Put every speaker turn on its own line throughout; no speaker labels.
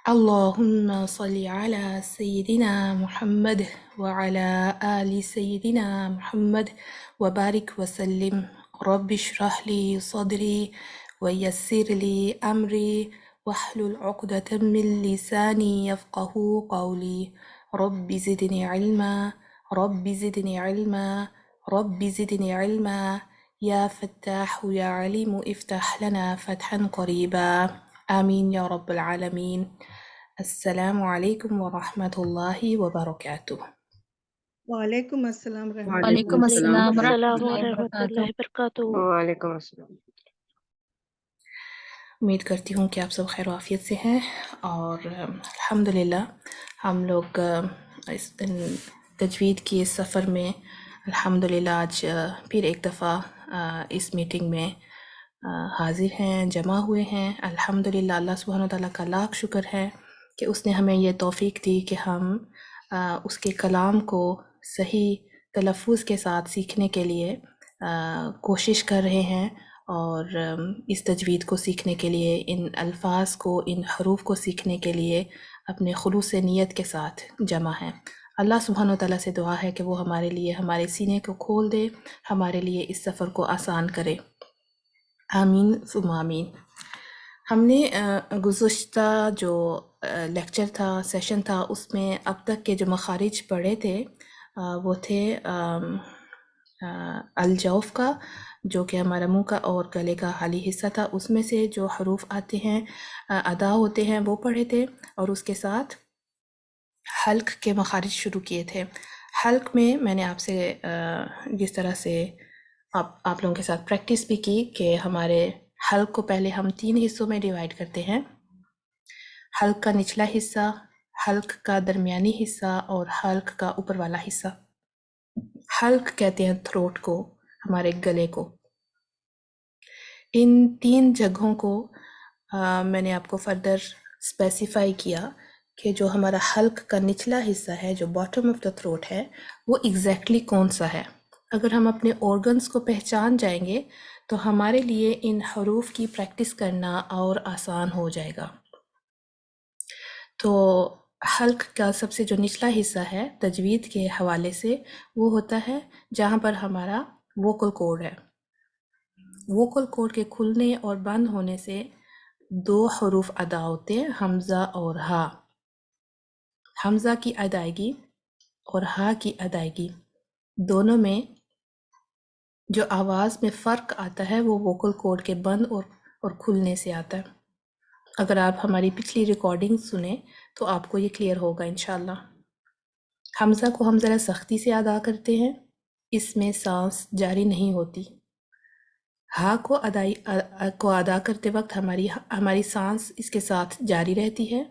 اللهم صل على سيدنا محمد وعلى آل سيدنا محمد وبارك وسلم. رب اشرح لي صدري ويسر لي أمري واحلل عقدة من لساني يفقه قولي. رب زدني علما، رب زدني علما، رب زدني علما. يا فتاح يا عليم افتح لنا فتحا قريبا. آمين يا رب العالمين. السلام عليكم ورحمة الله وبركاته.
وعلیکم السلام ورحمۃ
وعلیکم
اللہ
وعلیکم
السلام
السلام
ورحمۃ
ورحمۃ
وبرکاتہ۔
اللہ
اللہ ورحمۃ
وبرکاتہ۔
اللہ وبرکاتہ۔
وعلیکم السلام۔
امید کرتی ہوں کہ آپ سب خیر و عافیت سے ہیں، اور الحمدللہ ہم لوگ اس تجوید کی اس سفر میں الحمدللہ آج پھر ایک دفعہ اس میٹنگ میں حاضر ہیں، جمع ہوئے ہیں۔ الحمدللہ اللہ سبحانہ و تعالیٰ کا لاکھ شکر ہے کہ اس نے ہمیں یہ توفیق دی کہ ہم اس کے کلام کو صحیح تلفظ کے ساتھ سیکھنے کے لیے کوشش کر رہے ہیں، اور اس تجوید کو سیکھنے کے لیے، ان الفاظ کو، ان حروف کو سیکھنے کے لیے اپنے خلوص نیت کے ساتھ جمع ہیں۔ اللہ سبحانہ و تعالیٰ سے دعا ہے کہ وہ ہمارے لیے ہمارے سینے کو کھول دے، ہمارے لیے اس سفر کو آسان کرے۔ آمین ثم آمین۔ ہم نے گزشتہ جو لیکچر تھا، سیشن تھا، اس میں اب تک کے جو مخارج پڑھے تھے وہ تھے الجوف کا، جو کہ ہمارا منہ کا اور گلے کا حالی حصہ تھا، اس میں سے جو حروف آتے ہیں، ادا ہوتے ہیں، وہ پڑھے تھے، اور اس کے ساتھ حلق کے مخارج شروع کیے تھے۔ حلق میں نے آپ سے جس طرح سے آپ لوگوں کے ساتھ پریکٹس بھی کی کہ ہمارے حلق کو پہلے ہم 3 حصوں میں ڈیوائیڈ کرتے ہیں: حلق کا نچلا حصہ، حلق کا درمیانی حصہ، اور حلق کا اوپر والا حصہ۔ حلق کہتے ہیں تھروٹ کو، ہمارے گلے کو۔ ان 3 جگہوں کو میں نے آپ کو فردر اسپیسیفائی کیا کہ جو ہمارا حلق کا نچلا حصہ ہے، جو باٹم آف دا تھروٹ ہے، وہ ایگزیکٹلی کون سا ہے۔ اگر ہم اپنے آرگنز کو پہچان جائیں گے تو ہمارے لیے ان حروف کی پریکٹس کرنا اور آسان ہو جائے گا۔ تو حلق کا سب سے جو نچلا حصہ ہے تجوید کے حوالے سے، وہ ہوتا ہے جہاں پر ہمارا ووکل کورڈ ہے۔ ووکل کورڈ کے کھلنے اور بند ہونے سے 2 حروف ادا ہوتے ہیں، حمزہ اور ہا۔ حمزہ کی ادائیگی اور ہا کی ادائیگی، دونوں میں جو آواز میں فرق آتا ہے وہ ووکل کورڈ کے بند اور کھلنے سے آتا ہے۔ اگر آپ ہماری پچھلی ریکارڈنگ سنیں تو آپ کو یہ کلیئر ہوگا انشاءاللہ۔ حمزہ کو ہم ذرا سختی سے ادا کرتے ہیں، اس میں سانس جاری نہیں ہوتی۔ ہا کو ادا کرتے وقت ہماری سانس اس کے ساتھ جاری رہتی ہے،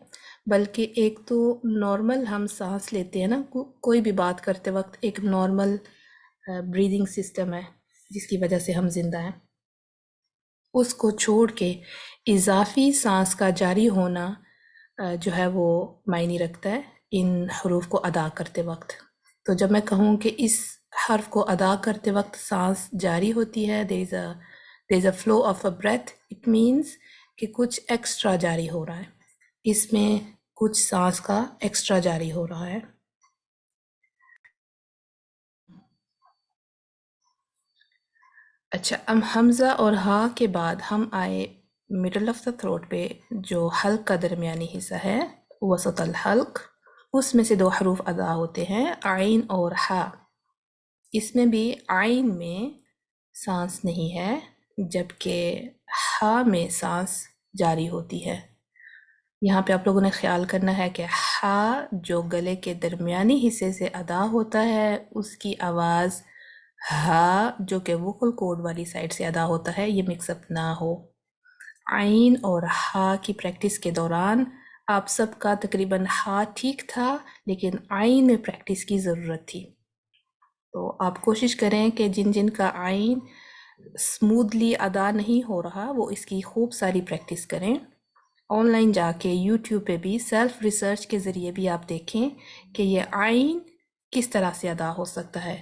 بلکہ ایک تو نارمل ہم سانس لیتے ہیں نا، کوئی بھی بات کرتے وقت ایک نارمل بریدنگ سسٹم ہے جس کی وجہ سے ہم زندہ ہیں، اس کو چھوڑ کے اضافی سانس کا جاری ہونا جو ہے وہ معنی رکھتا ہے ان حروف کو ادا کرتے وقت۔ تو جب میں کہوں کہ اس حرف کو ادا کرتے وقت سانس جاری ہوتی ہے، there is a flow of a breath, it means کہ کچھ ایکسٹرا جاری ہو رہا ہے، اس میں کچھ سانس کا ایکسٹرا جاری ہو رہا ہے۔ اچھا، اب حمزہ اور ہا کے بعد ہم آئے مڈل آف دا تھروٹ پہ، جو حلق کا درمیانی حصہ ہے، وسط الحلق۔ اس میں سے 2 حروف ادا ہوتے ہیں، عین اور ہا۔ اس میں بھی عین میں سانس نہیں ہے، جبکہ ہا میں سانس جاری ہوتی ہے۔ یہاں پہ آپ لوگوں نے خیال کرنا ہے کہ ہا جو گلے کے درمیانی حصے سے ادا ہوتا ہے، اس کی آواز ہا جو کہ ووکل کورڈ والی سائڈ سے ادا ہوتا ہے، یہ مکس اپ نہ ہو۔ عین اور ہا کی پریکٹس کے دوران آپ سب کا تقریباً ہا ٹھیک تھا، لیکن عین میں پریکٹس کی ضرورت تھی۔ تو آپ کوشش کریں کہ جن کا عین سمودلی ادا نہیں ہو رہا، وہ اس کی خوب ساری پریکٹس کریں۔ آن لائن جا کے یوٹیوب پہ بھی سیلف ریسرچ کے ذریعے بھی آپ دیکھیں کہ یہ عین کس طرح سے ادا ہو سکتا ہے،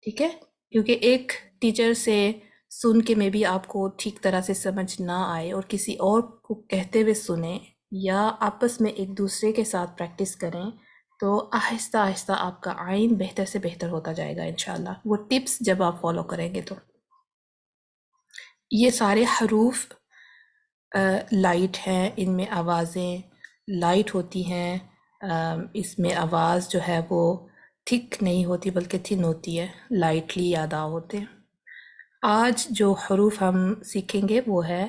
ٹھیک ہے؟ کیونکہ ایک ٹیچر سے سن کے میں بھی آپ کو ٹھیک طرح سے سمجھ نہ آئے اور کسی اور کو کہتے ہوئے سنیں، یا آپس میں ایک دوسرے کے ساتھ پریکٹس کریں تو آہستہ آہستہ آپ کا آئین بہتر سے بہتر ہوتا جائے گا انشاءاللہ، وہ ٹپس جب آپ فالو کریں گے تو۔ یہ سارے حروف لائٹ ہیں، ان میں آوازیں لائٹ ہوتی ہیں، اس میں آواز جو ہے وہ تھک نہیں ہوتی بلکہ تھن ہوتی ہے، لائٹلی ادا ہوتے ہیں۔ آج جو حروف ہم سیکھیں گے وہ ہے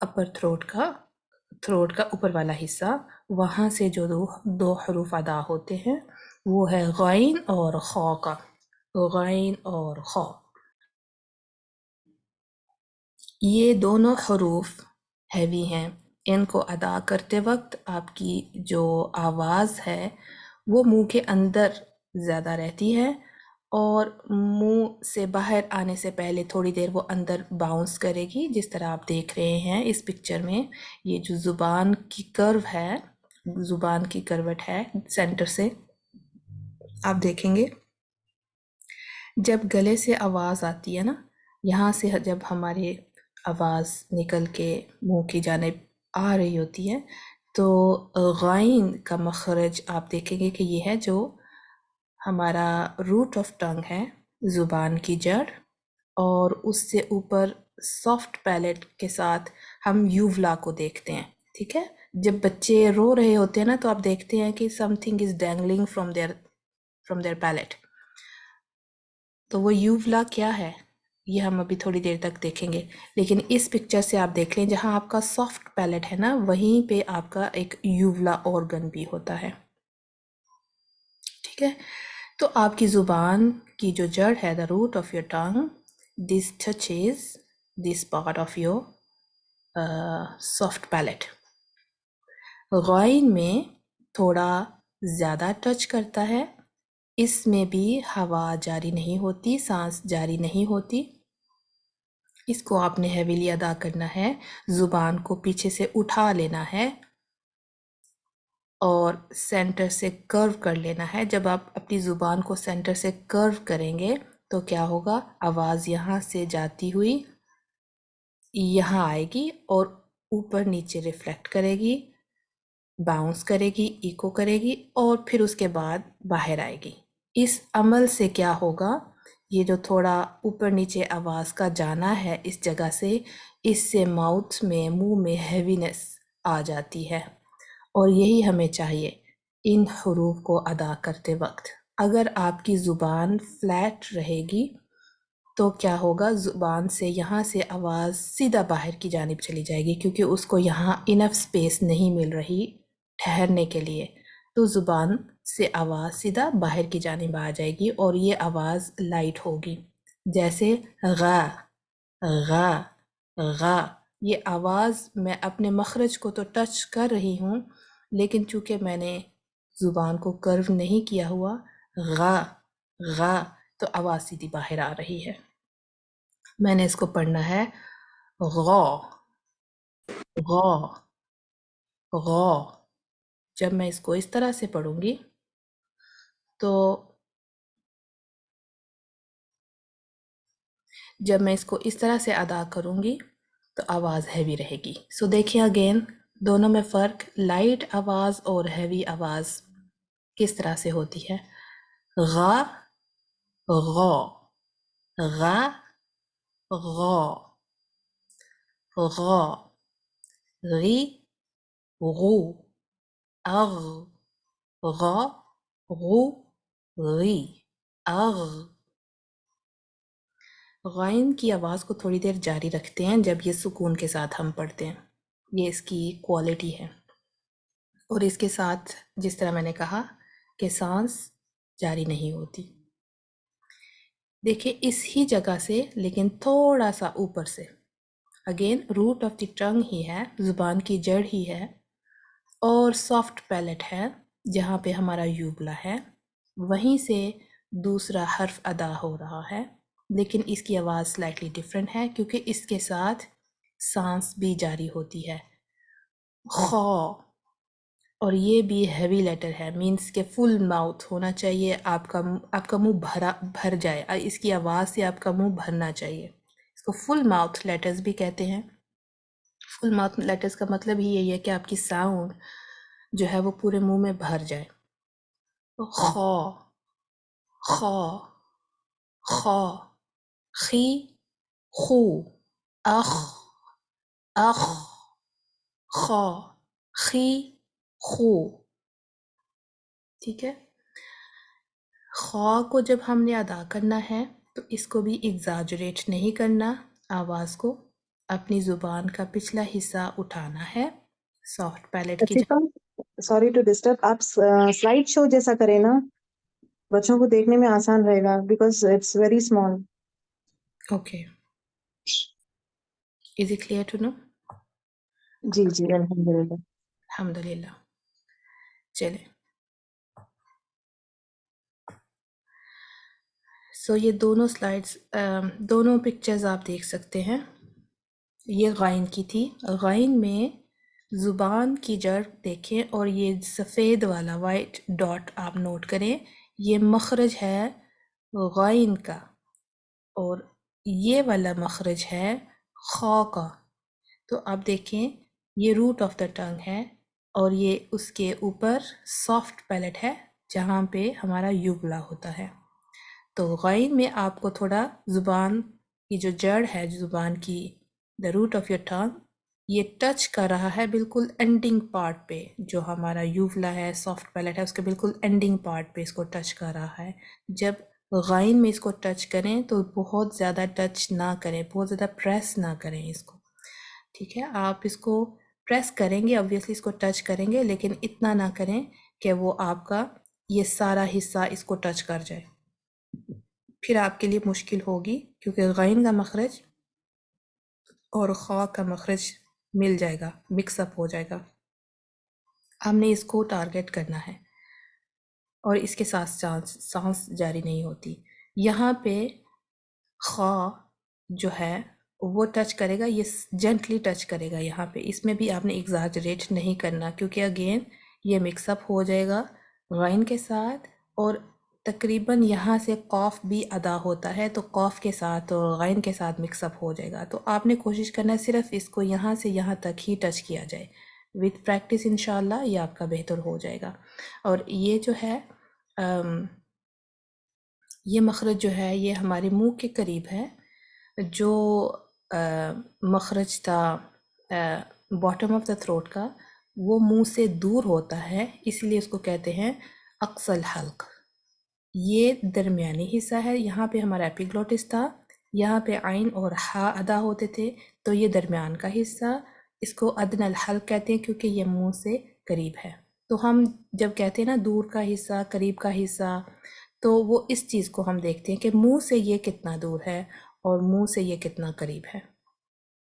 اپر تھروٹ کا اوپر والا حصہ، وہاں سے جو دو حروف ادا ہوتے ہیں وہ ہے غین اور خا کا، غین اور خا۔ یہ دونوں حروف ہیوی ہیں، ان کو ادا کرتے وقت آپ کی جو آواز ہے وہ منہ کے اندر زیادہ رہتی ہے اور منہ سے باہر آنے سے پہلے تھوڑی دیر وہ اندر باؤنس کرے گی، جس طرح آپ دیکھ رہے ہیں اس پکچر میں۔ یہ جو زبان کی کرو ہے، زبان کی کروٹ ہے سینٹر سے، آپ دیکھیں گے جب گلے سے آواز آتی ہے نا، یہاں سے جب ہمارے آواز نکل کے منہ کی جانب آ رہی ہوتی ہے تو غائن کا مخرج آپ دیکھیں گے کہ یہ ہے جو ہمارا روٹ آف ٹنگ ہے، زبان کی جڑ، اور اس سے اوپر سافٹ پیلیٹ کے ساتھ ہم یوولا کو دیکھتے ہیں، ٹھیک ہے؟ جب بچے رو رہے ہوتے ہیں نا تو آپ دیکھتے ہیں کہ something is dangling from their pallet, تو وہ یوولا کیا ہے یہ ہم ابھی تھوڑی دیر تک دیکھیں گے، لیکن اس پکچر سے آپ دیکھ لیں جہاں آپ کا سافٹ پیلیٹ ہے نا، وہیں پہ آپ کا ایک یوولا آرگن بھی ہوتا ہے، ٹھیک ہے؟ تو آپ کی زبان کی جو جڑ ہے، the root of your tongue, this touches this part of your soft palate۔ غائن میں تھوڑا زیادہ ٹچ کرتا ہے، اس میں بھی ہوا جاری نہیں ہوتی، سانس جاری نہیں ہوتی، اس کو آپ نے ہیویلی ادا کرنا ہے، زبان کو پیچھے سے اٹھا لینا ہے اور سینٹر سے کرو کر لینا ہے۔ جب آپ اپنی زبان کو سینٹر سے کرو کریں گے تو کیا ہوگا، آواز یہاں سے جاتی ہوئی یہاں آئے گی اور اوپر نیچے ریفلیکٹ کرے گی، باؤنس کرے گی، ایکو کرے گی اور پھر اس کے بعد باہر آئے گی۔ اس عمل سے کیا ہوگا، یہ جو تھوڑا اوپر نیچے آواز کا جانا ہے اس جگہ سے، اس سے ماؤتھ میں، منہ میں ہیوینس آ جاتی ہے، اور یہی ہمیں چاہیے ان حروف کو ادا کرتے وقت۔ اگر آپ کی زبان فلیٹ رہے گی تو کیا ہوگا، زبان سے یہاں سے آواز سیدھا باہر کی جانب چلی جائے گی، کیونکہ اس کو یہاں انف سپیس نہیں مل رہی ٹھہرنے کے لیے، تو زبان سے آواز سیدھا باہر کی جانب آ جائے گی اور یہ آواز لائٹ ہوگی، جیسے غا غا غا۔ یہ آواز میں اپنے مخرج کو تو ٹچ کر رہی ہوں، لیکن چونکہ میں نے زبان کو کرو نہیں کیا ہوا، غا غا، تو آواز سیدھی باہر آ رہی ہے۔ میں نے اس کو پڑھنا ہے غا غا غا۔ جب میں اس کو اس طرح سے پڑھوں گی تو جب میں اس کو اس طرح سے ادا کروں گی تو آواز ہیوی رہے گی۔ سو دیکھیں اگین دونوں میں فرق، لائٹ آواز اور ہیوی آواز کس طرح سے ہوتی ہے۔ غا غا غا غا غا، غی غو، اغ غا غو غی اغ۔ غائن کی آواز کو تھوڑی دیر جاری رکھتے ہیں جب یہ سکون کے ساتھ ہم پڑھتے ہیں، یہ اس کی کوالٹی ہے، اور اس کے ساتھ جس طرح میں نے کہا کہ سانس جاری نہیں ہوتی۔ دیکھیں اس ہی جگہ سے لیکن تھوڑا سا اوپر سے، اگین روٹ آف دی ٹنگ ہی ہے، زبان کی جڑ ہی ہے، اور سافٹ پیلٹ ہے جہاں پہ ہمارا یوبلا ہے، وہیں سے دوسرا حرف ادا ہو رہا ہے، لیکن اس کی آواز سلائٹلی ڈیفرنٹ ہے کیونکہ اس کے ساتھ سانس بھی جاری ہوتی ہے، خا، اور یہ بھی ہیوی لیٹر ہے، مینس کہ فل ماؤتھ ہونا چاہیے، آپ کا منہ بھر جائے، اس کی آواز سے آپ کا منہ بھرنا چاہیے، اس کو فل ماؤتھ لیٹرز بھی کہتے ہیں۔ فل ماؤتھ لیٹرز کا مطلب ہی یہی ہے کہ آپ کی ساؤنڈ جو ہے وہ پورے منہ میں بھر جائے. خا، خا، خا، خی، خو، اخ، اخ، خا، خی، خو. ٹھیک ہے. خا کو جب ہم نے ادا کرنا ہے تو اس کو بھی ایگزاجریٹ نہیں کرنا. آواز کو اپنی زبان کا پچھلا حصہ اٹھانا ہے سافٹ پیلٹ کی
رسیکا سوری ٹو ڈسٹرب، آپ سلائڈ شو جیسا کریں نا، بچوں کو دیکھنے میں آسان رہے گا because it's very small.
Okay. Is it clear to know?
جی جی الحمدللہ.
الحمدللہ. چلیں. سو یہ دونوں سلائڈس دونوں پکچرز آپ دیکھ سکتے ہیں. یہ غائن کی تھی. غائن میں زبان کی جڑ دیکھیں اور یہ سفید والا وائٹ ڈاٹ آپ نوٹ کریں. یہ مخرج ہے غائن کا اور یہ والا مخرج ہے خا کا. تو آپ دیکھیں یہ روٹ آف دا ٹنگ ہے اور یہ اس کے اوپر سافٹ پیلٹ ہے جہاں پہ ہمارا یوگلا ہوتا ہے. تو غائن میں آپ کو تھوڑا زبان کی جو جڑ ہے زبان کی the root of your tongue یہ ٹچ کر رہا ہے بالکل اینڈنگ پارٹ پہ. جو ہمارا یوولا ہے سافٹ پیلٹ ہے اس کے بالکل اینڈنگ پارٹ پہ اس کو ٹچ کر رہا ہے. جب غائن میں اس کو ٹچ کریں تو بہت زیادہ ٹچ نہ کریں، بہت زیادہ پریس نہ کریں اس کو. ٹھیک ہے. آپ اس کو پریس کریں گے obviously اس کو ٹچ کریں گے لیکن اتنا نہ کریں کہ وہ آپ کا یہ سارا حصہ اس کو ٹچ کر جائے. پھر آپ کے لیے مشکل ہوگی کیونکہ غین کا مخرج اور خا کا مخرج مل جائے گا، مکس اپ ہو جائے گا. ہم نے اس کو ٹارگٹ کرنا ہے اور اس کے ساتھ سانس جاری نہیں ہوتی. یہاں پہ خا جو ہے وہ ٹچ کرے گا، یہ جنٹلی ٹچ کرے گا یہاں پہ. اس میں بھی آپ نے ایگزاجریٹ نہیں کرنا کیونکہ اگین یہ مکس اپ ہو جائے گا غین کے ساتھ. اور تقریباً یہاں سے قاف بھی ادا ہوتا ہے تو قاف کے ساتھ اور غین کے ساتھ مکس اپ ہو جائے گا. تو آپ نے کوشش کرنا ہے صرف اس کو یہاں سے یہاں تک ہی ٹچ کیا جائے. وتھ پریکٹس انشاءاللہ یہ آپ کا بہتر ہو جائے گا. اور یہ جو ہے یہ مخرج جو ہے یہ ہمارے منہ کے قریب ہے. جو مخرج تھا باٹم آف دا تھروٹ کا وہ منہ سے دور ہوتا ہے، اس لیے اس کو کہتے ہیں اقصی الحلق. یہ درمیانی حصہ ہے. یہاں پہ ہمارا ایپیگلوٹس تھا، یہاں پہ عین اور ہا ادا ہوتے تھے تو یہ درمیان کا حصہ. اس کو ادنی الحلق کہتے ہیں کیونکہ یہ منہ سے قریب ہے. تو ہم جب کہتے ہیں نا دور کا حصہ قریب کا حصہ تو وہ اس چیز کو ہم دیکھتے ہیں کہ منہ سے یہ کتنا دور ہے اور منہ سے یہ کتنا قریب ہے.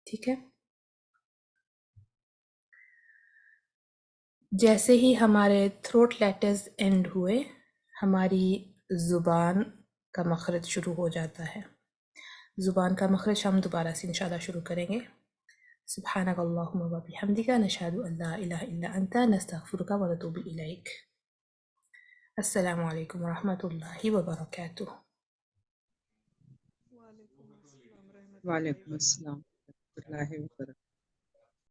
ٹھیک ہے. جیسے ہی ہمارے تھروٹ لیٹرز اینڈ ہوئے ہماری زبان کا مخرج شروع ہو جاتا ہے. زبان کا مخرج ہم دوبارہ سے انشاءاللہ شروع کریں گے. سبحانک اللہم و بحمدک نشہد ان لا الہ الا انت نستغفرک و نتوب الیک. السلام علیکم ورحمۃ اللہ وبرکاتہ.
وعلیکم السلام ورحمۃ اللہ
وعلیکم
وبرکاتہ.
السلام ورحمۃ اللہ وبرکاتہ.